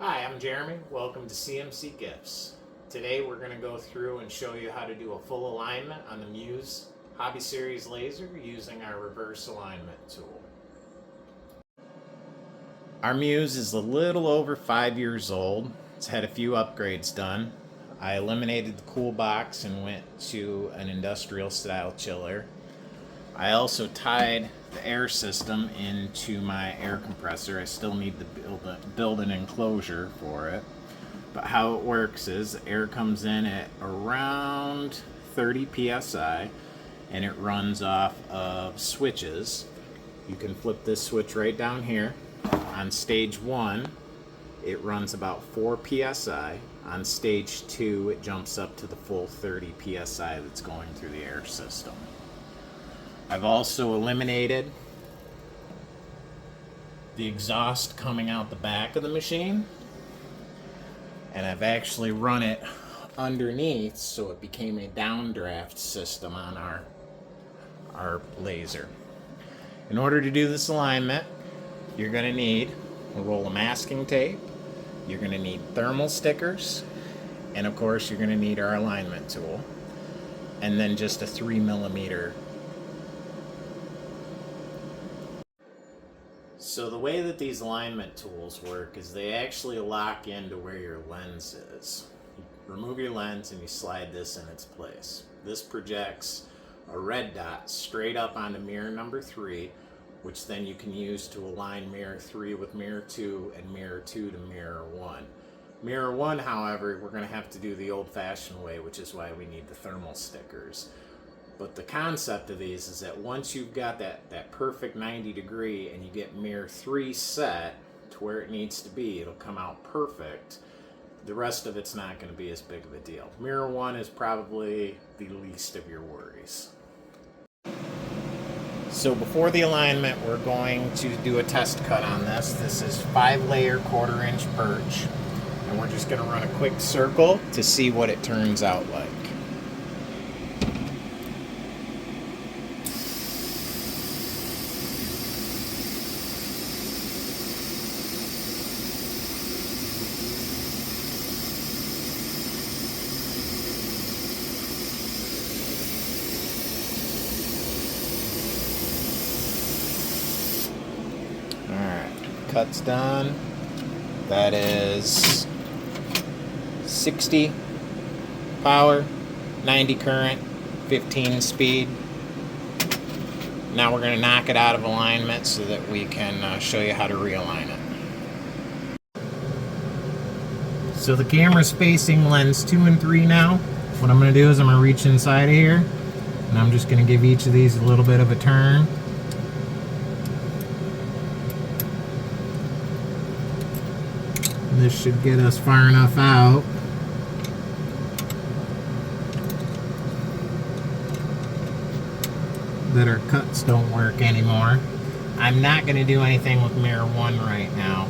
Hi, I'm Jeremy. Welcome to CMC Gifts. Today we're going to go through and show you how to do a full alignment on the Muse Hobby Series laser using our reverse alignment tool. Our Muse is a little over 5 years old. It's had a few upgrades done. I eliminated the cool box and went to an industrial style chiller. I also tied the air system into my air compressor. I still need to build an enclosure for it. But how it works is the air comes in at around 30 psi and it runs off of switches. You can flip this switch right down here. On stage 1, it runs about 4 psi. On stage 2, it jumps up to the full 30 psi that's going through the air system. I've also eliminated the exhaust coming out the back of the machine, and I've actually run it underneath so it became a downdraft system on our laser. In order to do this alignment, you're going to need a roll of masking tape, you're going to need thermal stickers, and of course you're going to need our alignment tool, and then just a 3mm. So the way that these alignment tools work is they actually lock into where your lens is. You remove your lens and you slide this in its place. This projects a red dot straight up onto mirror number 3, which then you can use to align mirror 3 with mirror 2 and mirror 2 to mirror 1. Mirror 1, however, we're going to have to do the old-fashioned way, which is why we need the thermal stickers. But the concept of these is that once you've got that perfect 90 degree and you get mirror 3 set to where it needs to be, it'll come out perfect. The rest of it's not going to be as big of a deal. Mirror 1 is probably the least of your worries. So before the alignment, we're going to do a test cut on this. This is 5-layer 1/4 inch birch, and we're just going to run a quick circle to see what it turns out like. Cut's done. That is 60 power, 90 current, 15 speed. Now we're going to knock it out of alignment so that we can show you how to realign it. So the camera's facing lens 2 and 3 now. What I'm going to do is I'm going to reach inside of here and I'm just going to give each of these a little bit of a turn. This should get us far enough out that our cuts don't work anymore. I'm not going to do anything with mirror 1 right now.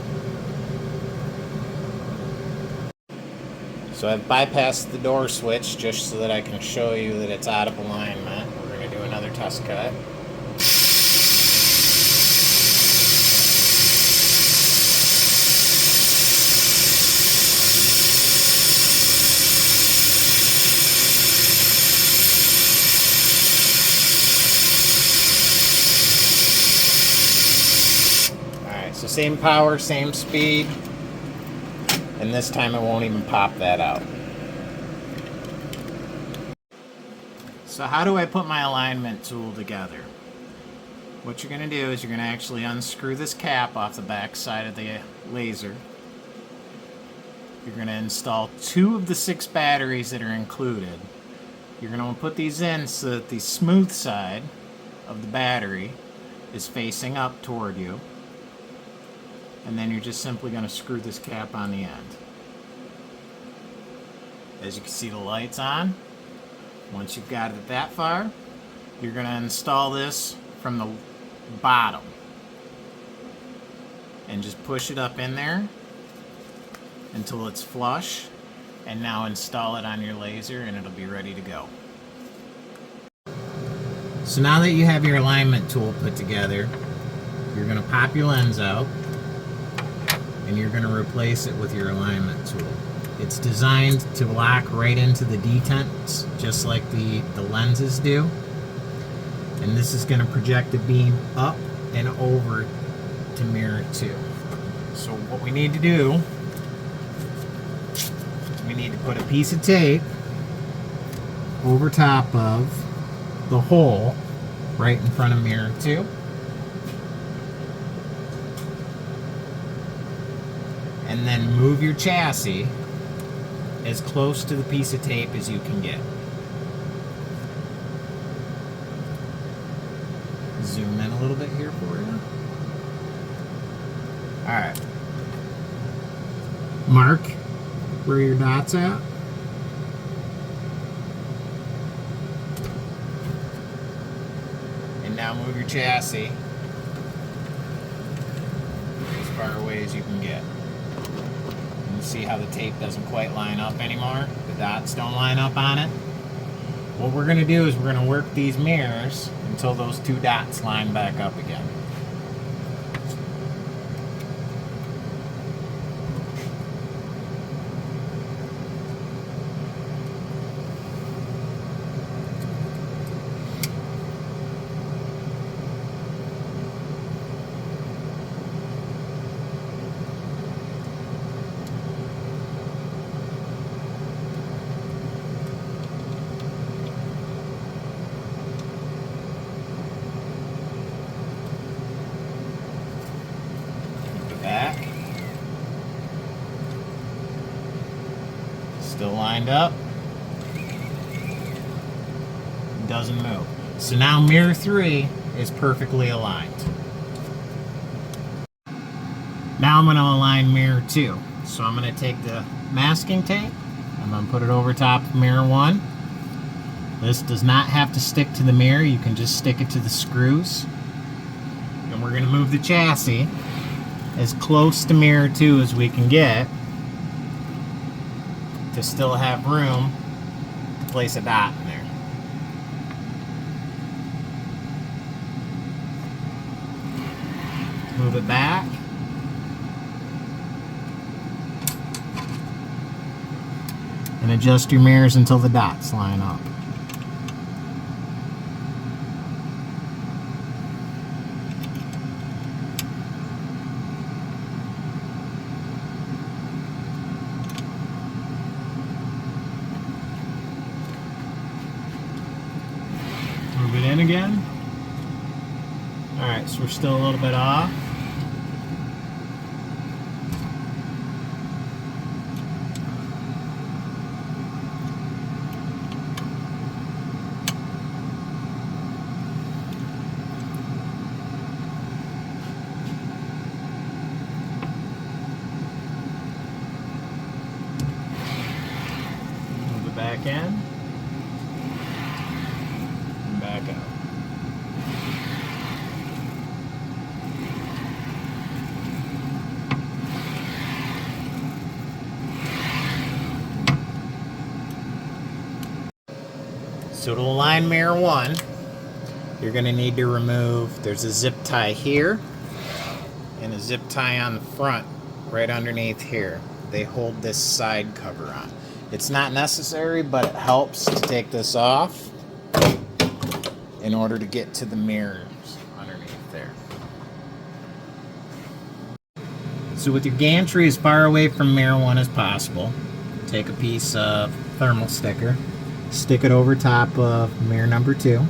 So I've bypassed the door switch just so that I can show you that it's out of alignment. We're going to do another test cut. So same power, same speed, and this time it won't even pop that out. So how do I put my alignment tool together? What you're going to do is you're going to actually unscrew this cap off the back side of the laser. You're going to install 2 of the 6 batteries that are included. You're going to put these in so that the smooth side of the battery is facing up toward you. And then you're just simply going to screw this cap on the end. As you can see, the light's on. Once you've got it that far, you're going to install this from the bottom and just push it up in there until it's flush, and now install it on your laser and it'll be ready to go. So now that you have your alignment tool put together, you're going to pop your lens out and you're going to replace it with your alignment tool. It's designed to lock right into the detents, just like the lenses do. And this is going to project the beam up and over to mirror 2. So what we need to do, we need to put a piece of tape over top of the hole right in front of mirror 2. And then move your chassis as close to the piece of tape as you can get. Zoom in a little bit here for you. Alright. Mark where your dot's at. And now move your chassis as far away as you can get. And you see how the tape doesn't quite line up anymore? The dots don't line up on it. What we're going to do is we're going to work these mirrors until those 2 dots line back up again. Back. Still lined up. Doesn't move. So now mirror 3 is perfectly aligned. Now I'm going to align mirror 2. So I'm going to take the masking tape. I'm going to put it over top of mirror 1. This does not have to stick to the mirror. You can just stick it to the screws. And we're going to move the chassis as close to mirror 2 as we can get to still have room to place a dot in there. Move it back. And adjust your mirrors until the dots line up. Move it in again. Alright, so we're still a little bit off. Move it back in. Back out. So to align mirror 1, you're going to need to remove, there's a zip tie here and a zip tie on the front right underneath here. They hold this side cover on. It's not necessary, but it helps to take this off in order to get to the mirrors underneath there. So with your gantry as far away from mirror 1 as possible, take a piece of thermal sticker, stick it over top of mirror number 2.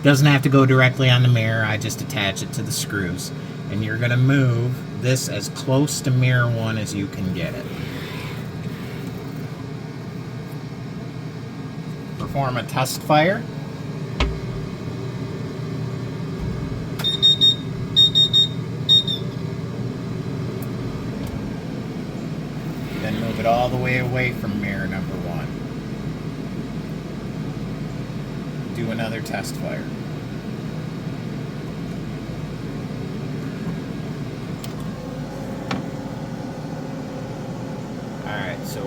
Doesn't have to go directly on the mirror, I just attach it to the screws. And you're going to move this as close to mirror 1 as you can get it. Perform a test fire. Then move it all the way away from mirror number 1. Do another test fire. Alright, so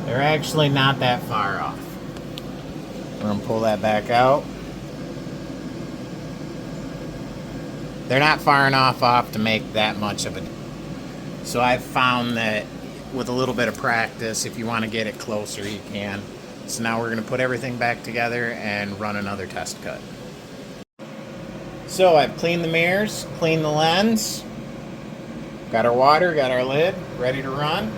they're actually not that far off. We're going to pull that back out. They're not far enough off to make that much of a... So I've found that with a little bit of practice, if you want to get it closer, you can. So now we're going to put everything back together and run another test cut. So I've cleaned the mirrors, cleaned the lens, got our water, got our lid, ready to run.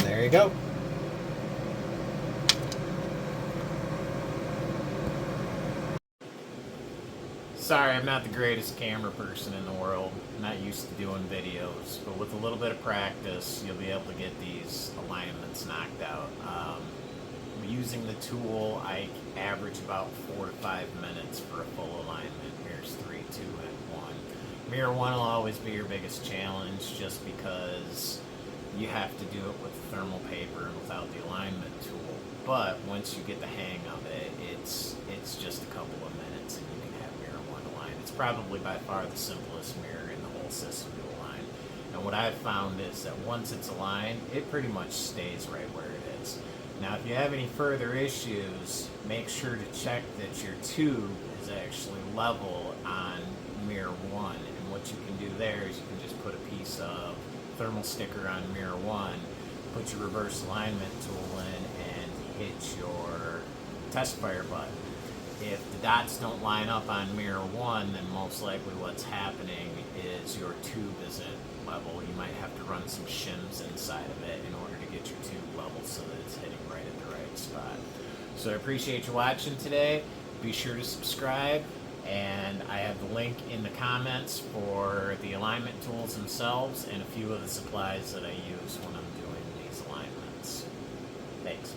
There you go. Sorry, I'm not the greatest camera person in the world. I'm not used to doing videos, but with a little bit of practice, you'll be able to get these alignments knocked out. Using the tool, I average about 4 to 5 minutes for a full alignment. Here's 3, 2, and 1. Mirror 1 will always be your biggest challenge just because you have to do it with thermal paper and without the alignment tool. But once you get the hang of it, it's just a couple of minutes and you can have mirror 1 align. It's probably by far the simplest mirror in the whole system to align. And what I've found is that once it's aligned, it pretty much stays right where it is. Now, if you have any further issues, make sure to check that your tube is actually level on mirror 1. And what you can do there is you can just put a piece of thermal sticker on mirror 1, put your reverse alignment tool in, and hit your test fire button. If the dots don't line up on mirror 1, then most likely what's happening is your tube isn't level. You might have to run some shims inside of it in order to get your tube level so that it's hitting right at the right spot. So I appreciate you watching today. Be sure to subscribe, and I have the link in the comments for the alignment tools themselves and a few of the supplies that I use when I'm doing these alignments. Thanks.